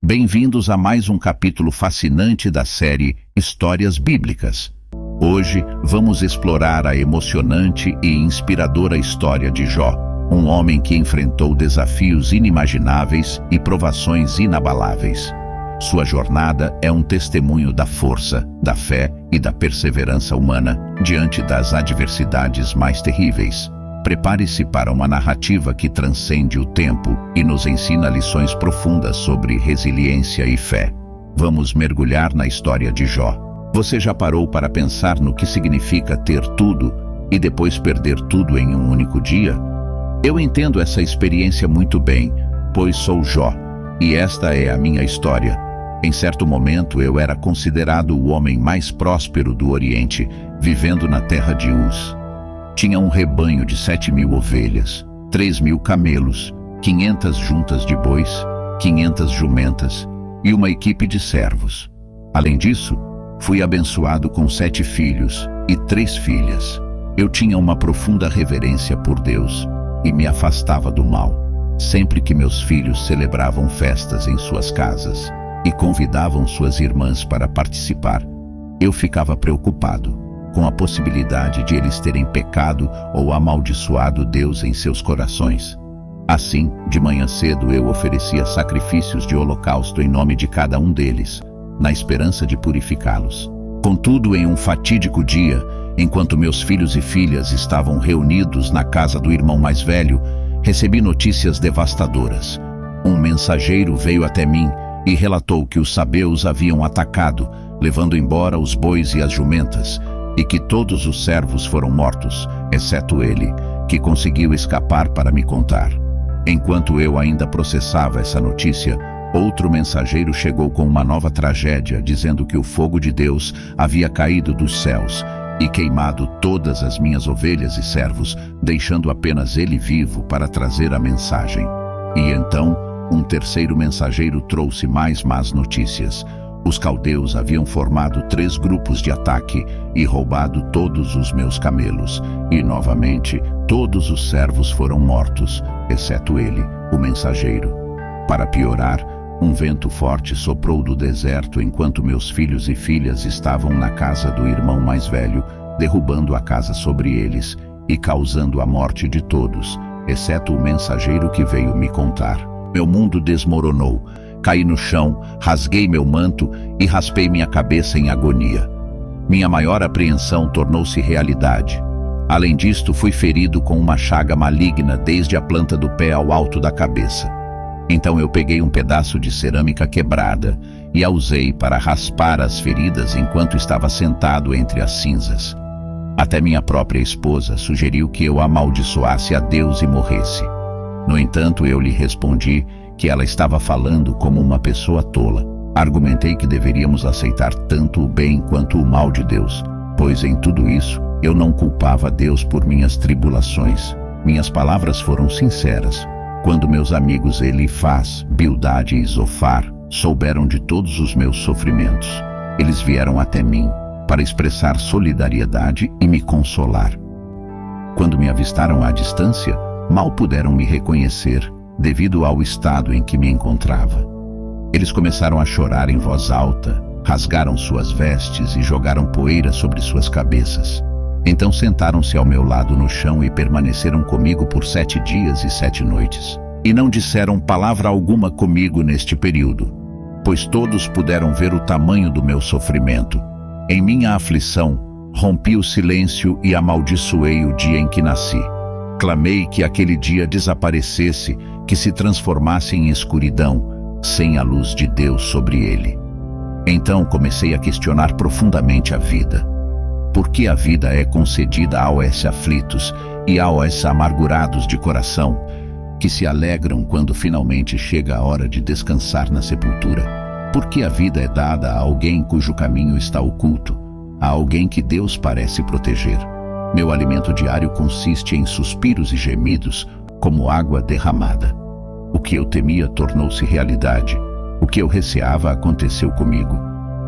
Bem-vindos a mais um capítulo fascinante da série Histórias Bíblicas. Hoje vamos explorar a emocionante e inspiradora história de Jó, um homem que enfrentou desafios inimagináveis e provações inabaláveis. Sua jornada é um testemunho da força, da fé e da perseverança humana diante das adversidades mais terríveis. Prepare-se para uma narrativa que transcende o tempo e nos ensina lições profundas sobre resiliência e fé. Vamos mergulhar na história de Jó. Você já parou para pensar no que significa ter tudo e depois perder tudo em um único dia? Eu entendo essa experiência muito bem, pois sou Jó, e esta é a minha história. Em certo momento eu era considerado o homem mais próspero do Oriente, vivendo na terra de Uz. Tinha um rebanho de 7.000 ovelhas, 3.000 camelos, 500 juntas de bois, 500 jumentas e uma equipe de servos. Além disso, fui abençoado com 7 filhos e 3 filhas. Eu tinha uma profunda reverência por Deus e me afastava do mal, sempre que meus filhos celebravam festas em suas casas e convidavam suas irmãs para participar. Eu ficava preocupado com a possibilidade de eles terem pecado ou amaldiçoado Deus em seus corações. Assim, de manhã cedo eu oferecia sacrifícios de holocausto em nome de cada um deles, na esperança de purificá-los. Contudo, em um fatídico dia, enquanto meus filhos e filhas estavam reunidos na casa do irmão mais velho, recebi notícias devastadoras. Um mensageiro veio até mim e relatou que os sabeus haviam atacado, levando embora os bois e as jumentas, e que todos os servos foram mortos, exceto ele, que conseguiu escapar para me contar. Enquanto eu ainda processava essa notícia, outro mensageiro chegou com uma nova tragédia, dizendo que o fogo de Deus havia caído dos céus e queimado todas as minhas ovelhas e servos, deixando apenas ele vivo para trazer a mensagem. E então, um terceiro mensageiro trouxe mais más notícias. Os caldeus haviam formado 3 grupos de ataque e roubado todos os meus camelos, e novamente todos os servos foram mortos, exceto ele, o mensageiro. Para piorar, um vento forte soprou do deserto enquanto meus filhos e filhas estavam na casa do irmão mais velho, derrubando a casa sobre eles e causando a morte de todos, exceto o mensageiro que veio me contar. Meu mundo desmoronou. Caí no chão, rasguei meu manto e raspei minha cabeça em agonia. Minha maior apreensão tornou-se realidade. Além disto, fui ferido com uma chaga maligna desde a planta do pé ao alto da cabeça. Então eu peguei um pedaço de cerâmica quebrada e a usei para raspar as feridas enquanto estava sentado entre as cinzas. Até minha própria esposa sugeriu que eu amaldiçoasse a Deus e morresse. No entanto, eu lhe respondi que ela estava falando como uma pessoa tola. Argumentei que deveríamos aceitar tanto o bem quanto o mal de Deus, pois em tudo isso eu não culpava Deus por minhas tribulações. Minhas palavras foram sinceras. Quando meus amigos Elifaz, Bildade e Zofar souberam de todos os meus sofrimentos, eles vieram até mim para expressar solidariedade e me consolar. Quando me avistaram à distância, mal puderam me reconhecer, devido ao estado em que me encontrava. Eles começaram a chorar em voz alta, rasgaram suas vestes e jogaram poeira sobre suas cabeças. Então sentaram-se ao meu lado no chão e permaneceram comigo por 7 dias e 7 noites. E não disseram palavra alguma comigo neste período, pois todos puderam ver o tamanho do meu sofrimento. Em minha aflição, rompi o silêncio e amaldiçoei o dia em que nasci. Clamei que aquele dia desaparecesse, que se transformasse em escuridão, sem a luz de Deus sobre ele. Então comecei a questionar profundamente a vida. Por que a vida é concedida aos aflitos e aos amargurados de coração, que se alegram quando finalmente chega a hora de descansar na sepultura? Por que a vida é dada a alguém cujo caminho está oculto, a alguém que Deus parece proteger? Meu alimento diário consiste em suspiros e gemidos, como água derramada. O que eu temia tornou-se realidade. O que eu receava aconteceu comigo.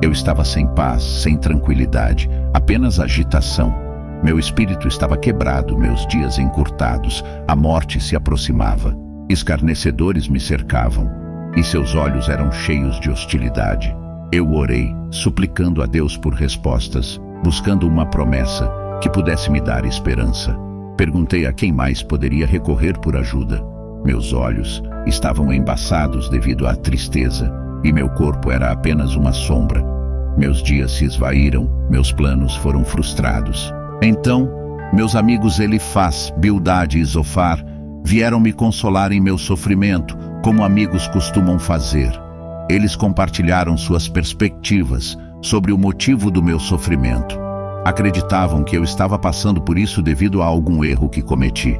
Eu estava sem paz, sem tranquilidade, apenas agitação. Meu espírito estava quebrado, meus dias encurtados, a morte se aproximava. Escarnecedores me cercavam. e seus olhos eram cheios de hostilidade. Eu orei, suplicando a Deus por respostas, buscando uma promessa que pudesse me dar esperança. Perguntei a quem mais poderia recorrer por ajuda. Meus olhos estavam embaçados devido à tristeza, e meu corpo era apenas uma sombra. Meus dias se esvaíram, meus planos foram frustrados. Então, meus amigos Elifaz, Bildade e Zofar vieram me consolar em meu sofrimento, como amigos costumam fazer. Eles compartilharam suas perspectivas sobre o motivo do meu sofrimento. Acreditavam que eu estava passando por isso devido a algum erro que cometi.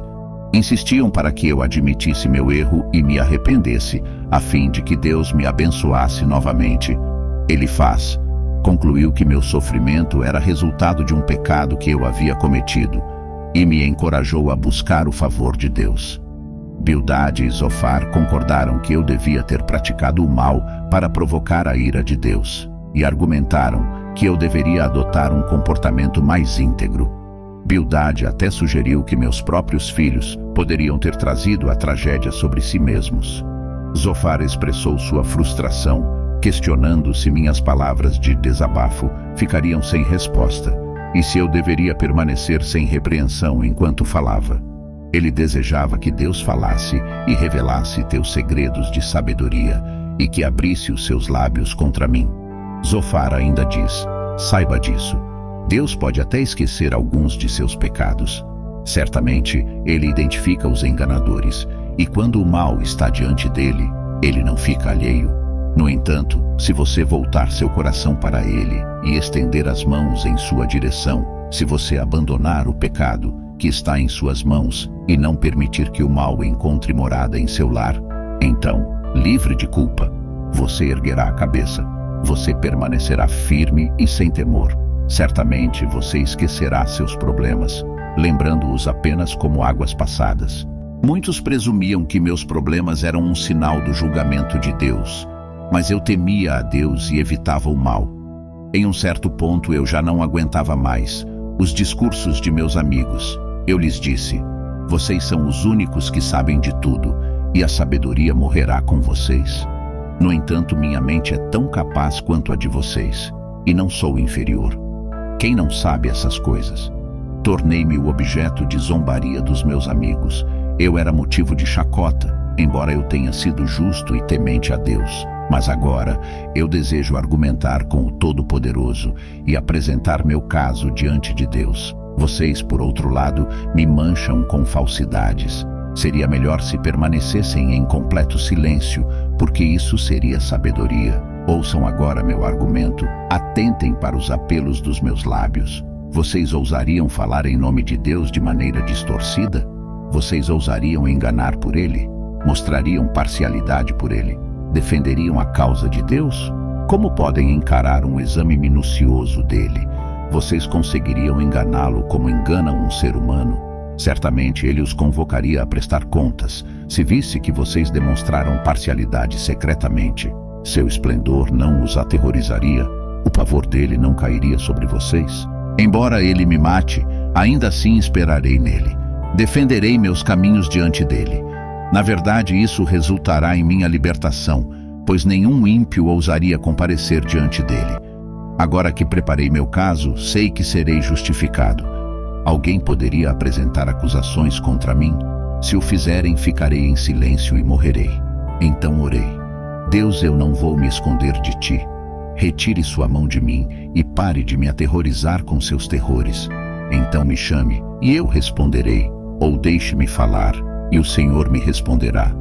Insistiam para que eu admitisse meu erro e me arrependesse, a fim de que Deus me abençoasse novamente. Elifaz concluiu que meu sofrimento era resultado de um pecado que eu havia cometido e me encorajou a buscar o favor de Deus. Bildade e Zofar concordaram que eu devia ter praticado o mal para provocar a ira de Deus e argumentaram que eu deveria adotar um comportamento mais íntegro. Bildade até sugeriu que meus próprios filhos poderiam ter trazido a tragédia sobre si mesmos. Zofar expressou sua frustração, questionando se minhas palavras de desabafo ficariam sem resposta e se eu deveria permanecer sem repreensão enquanto falava. Ele desejava que Deus falasse e revelasse teus segredos de sabedoria e que abrisse os seus lábios contra mim. Zofar ainda diz: saiba disso. Deus pode até esquecer alguns de seus pecados. Certamente, ele identifica os enganadores, e quando o mal está diante dele, ele não fica alheio. No entanto, se você voltar seu coração para ele e estender as mãos em sua direção, se você abandonar o pecado que está em suas mãos e não permitir que o mal encontre morada em seu lar, então, livre de culpa, você erguerá a cabeça. Você permanecerá firme e sem temor. Certamente você esquecerá seus problemas, lembrando-os apenas como águas passadas. Muitos presumiam que meus problemas eram um sinal do julgamento de Deus, mas eu temia a Deus e evitava o mal. Em um certo ponto eu já não aguentava mais os discursos de meus amigos. Eu lhes disse: vocês são os únicos que sabem de tudo, e a sabedoria morrerá com vocês. No entanto, minha mente é tão capaz quanto a de vocês, e não sou inferior. Quem não sabe essas coisas? Tornei-me o objeto de zombaria dos meus amigos. Eu era motivo de chacota, embora eu tenha sido justo e temente a Deus. Mas agora eu desejo argumentar com o Todo-Poderoso e apresentar meu caso diante de Deus. Vocês, por outro lado, me mancham com falsidades. Seria melhor se permanecessem em completo silêncio, porque isso seria sabedoria. Ouçam agora meu argumento. Atentem para os apelos dos meus lábios. Vocês ousariam falar em nome de Deus de maneira distorcida? Vocês ousariam enganar por Ele? Mostrariam parcialidade por Ele? Defenderiam a causa de Deus? Como podem encarar um exame minucioso dele? Vocês conseguiriam enganá-lo como enganam um ser humano? Certamente ele os convocaria a prestar contas, se visse que vocês demonstraram parcialidade secretamente. Seu esplendor não os aterrorizaria? O pavor dele não cairia sobre vocês? Embora ele me mate, ainda assim esperarei nele. Defenderei meus caminhos diante dele. Na verdade, isso resultará em minha libertação, pois nenhum ímpio ousaria comparecer diante dele. Agora que preparei meu caso, sei que serei justificado. Alguém poderia apresentar acusações contra mim? Se o fizerem, ficarei em silêncio e morrerei. Então orei: Deus, eu não vou me esconder de ti. Retire sua mão de mim e pare de me aterrorizar com seus terrores. Então me chame, e eu responderei, ou deixe-me falar, e o Senhor me responderá.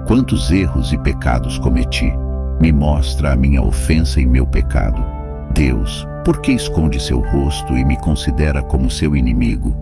Quantos erros e pecados cometi? Me mostra a minha ofensa e meu pecado. Deus, por que esconde seu rosto e me considera como seu inimigo?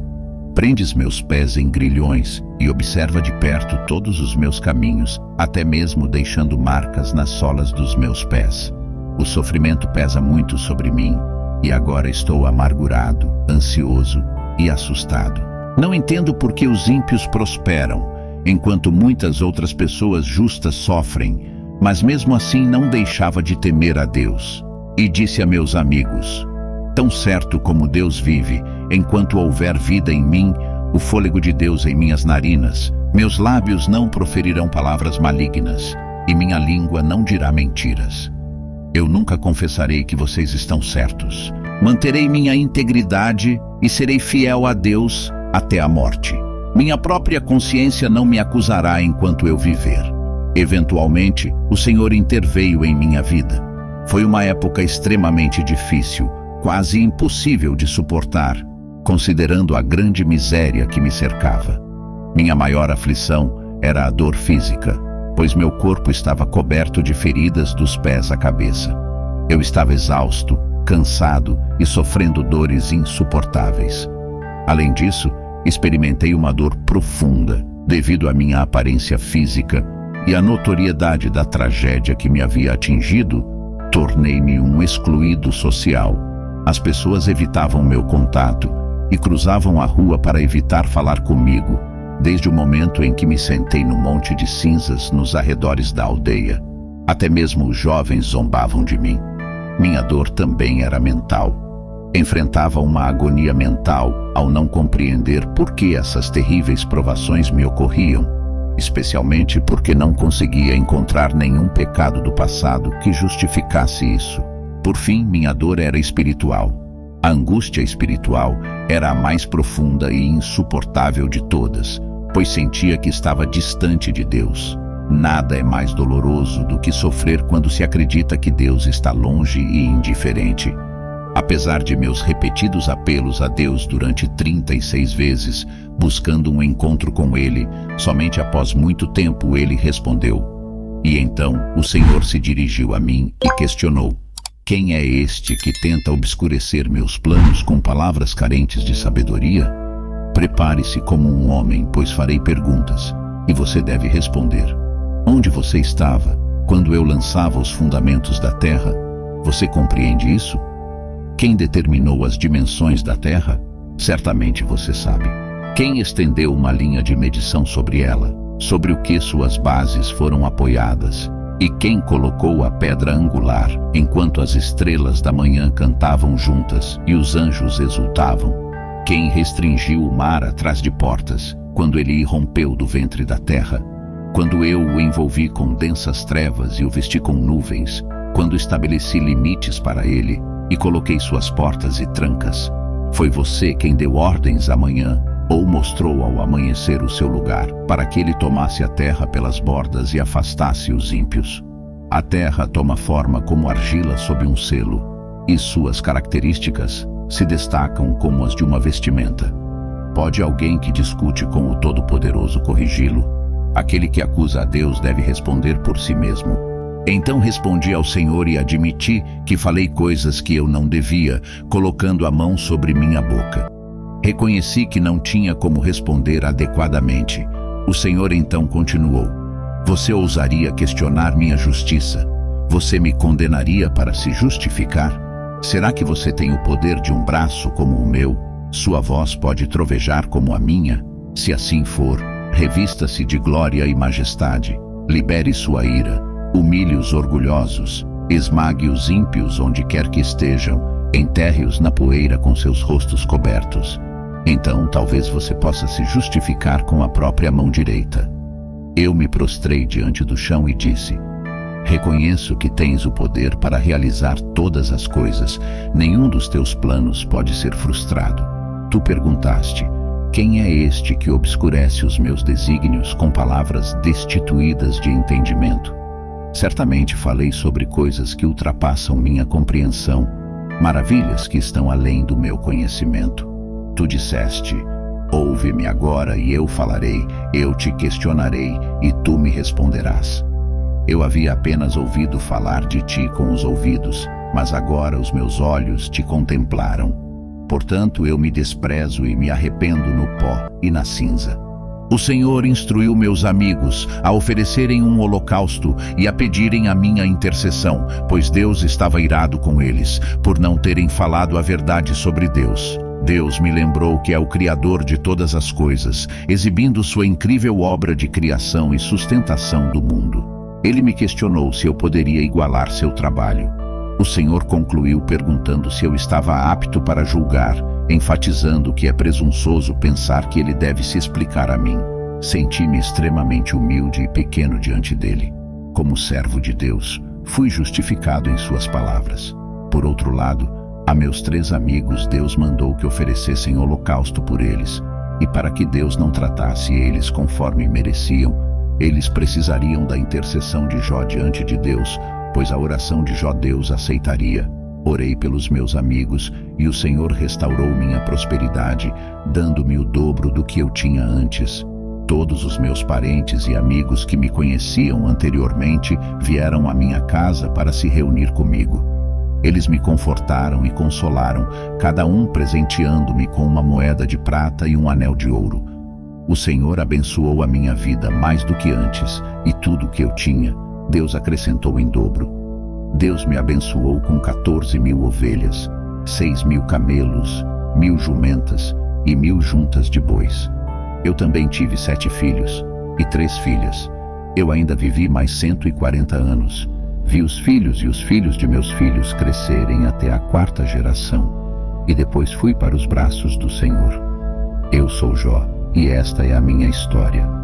Prendes meus pés em grilhões e observa de perto todos os meus caminhos, até mesmo deixando marcas nas solas dos meus pés. O sofrimento pesa muito sobre mim, e agora estou amargurado, ansioso e assustado. Não entendo por que os ímpios prosperam, enquanto muitas outras pessoas justas sofrem, mas mesmo assim não deixava de temer a Deus. E disse a meus amigos: tão certo como Deus vive, enquanto houver vida em mim, o fôlego de Deus em minhas narinas, meus lábios não proferirão palavras malignas, e minha língua não dirá mentiras. Eu nunca confessarei que vocês estão certos. Manterei minha integridade e serei fiel a Deus até a morte. Minha própria consciência não me acusará enquanto eu viver. Eventualmente, o Senhor interveio em minha vida. Foi uma época extremamente difícil, quase impossível de suportar, considerando a grande miséria que me cercava. Minha maior aflição era a dor física, pois meu corpo estava coberto de feridas dos pés à cabeça. Eu estava exausto, cansado e sofrendo dores insuportáveis. Além disso, experimentei uma dor profunda devido à minha aparência física e à notoriedade da tragédia que me havia atingido. Tornei-me um excluído social. As pessoas evitavam meu contato e cruzavam a rua para evitar falar comigo, desde o momento em que me sentei no monte de cinzas nos arredores da aldeia. Até mesmo os jovens zombavam de mim. Minha dor também era mental. Enfrentava uma agonia mental ao não compreender por que essas terríveis provações me ocorriam, especialmente porque não conseguia encontrar nenhum pecado do passado que justificasse isso. Por fim, minha dor era espiritual. A angústia espiritual era a mais profunda e insuportável de todas, pois sentia que estava distante de Deus. Nada é mais doloroso do que sofrer quando se acredita que Deus está longe e indiferente. Apesar de meus repetidos apelos a Deus durante 36 vezes, buscando um encontro com Ele, somente após muito tempo Ele respondeu. E então o Senhor se dirigiu a mim e questionou: quem é este que tenta obscurecer meus planos com palavras carentes de sabedoria? Prepare-se como um homem, pois farei perguntas, e você deve responder. Onde você estava quando eu lançava os fundamentos da terra? Você compreende isso? Quem determinou as dimensões da terra? Certamente você sabe. Quem estendeu uma linha de medição sobre ela? Sobre o que suas bases foram apoiadas? E quem colocou a pedra angular, enquanto as estrelas da manhã cantavam juntas e os anjos exultavam? Quem restringiu o mar atrás de portas, quando ele irrompeu do ventre da terra? Quando eu o envolvi com densas trevas e o vesti com nuvens? Quando estabeleci limites para ele e coloquei suas portas e trancas? Foi você quem deu ordens à manhã, ou mostrou ao amanhecer o seu lugar, para que ele tomasse a terra pelas bordas e afastasse os ímpios. A terra toma forma como argila sob um selo, e suas características se destacam como as de uma vestimenta. Pode alguém que discute com o Todo-Poderoso corrigi-lo? Aquele que acusa a Deus deve responder por si mesmo. Então respondi ao Senhor e admiti que falei coisas que eu não devia, colocando a mão sobre minha boca. Reconheci que não tinha como responder adequadamente. O Senhor então continuou: você ousaria questionar minha justiça? Você me condenaria para se justificar? Será que você tem o poder de um braço como o meu? Sua voz pode trovejar como a minha? Se assim for, revista-se de glória e majestade. Libere sua ira. Humilhe os orgulhosos, esmague os ímpios onde quer que estejam, enterre-os na poeira com seus rostos cobertos. Então talvez você possa se justificar com a própria mão direita. Eu me prostrei diante do chão e disse: reconheço que tens o poder para realizar todas as coisas. Nenhum dos teus planos pode ser frustrado. Tu perguntaste: quem é este que obscurece os meus desígnios com palavras destituídas de entendimento? Certamente falei sobre coisas que ultrapassam minha compreensão, maravilhas que estão além do meu conhecimento. Tu disseste: ouve-me agora e eu falarei, eu te questionarei e tu me responderás. Eu havia apenas ouvido falar de ti com os ouvidos, mas agora os meus olhos te contemplaram. Portanto, eu me desprezo e me arrependo no pó e na cinza. O Senhor instruiu meus amigos a oferecerem um holocausto e a pedirem a minha intercessão, pois Deus estava irado com eles, por não terem falado a verdade sobre Deus. Deus me lembrou que é o Criador de todas as coisas, exibindo sua incrível obra de criação e sustentação do mundo. Ele me questionou se eu poderia igualar seu trabalho. O Senhor concluiu perguntando se eu estava apto para julgar, enfatizando que é presunçoso pensar que ele deve se explicar a mim. Senti-me extremamente humilde e pequeno diante dele. Como servo de Deus, fui justificado em suas palavras. Por outro lado, a meus 3 amigos Deus mandou que oferecessem holocausto por eles, e para que Deus não tratasse eles conforme mereciam, eles precisariam da intercessão de Jó diante de Deus, pois a oração de Jó Deus aceitaria. Orei pelos meus amigos, e o Senhor restaurou minha prosperidade, dando-me o dobro do que eu tinha antes. Todos os meus parentes e amigos que me conheciam anteriormente vieram à minha casa para se reunir comigo. Eles me confortaram e consolaram, cada um presenteando-me com uma moeda de prata e um anel de ouro. O Senhor abençoou a minha vida mais do que antes, e tudo o que eu tinha, Deus acrescentou em dobro. Deus me abençoou com 14.000 ovelhas, 6.000 camelos, 1.000 jumentas e 1.000 juntas de bois. Eu também tive 7 filhos e 3 filhas. Eu ainda vivi mais 140 anos. Vi os filhos e os filhos de meus filhos crescerem até a 4ª geração. E depois fui para os braços do Senhor. Eu sou Jó, e esta é a minha história.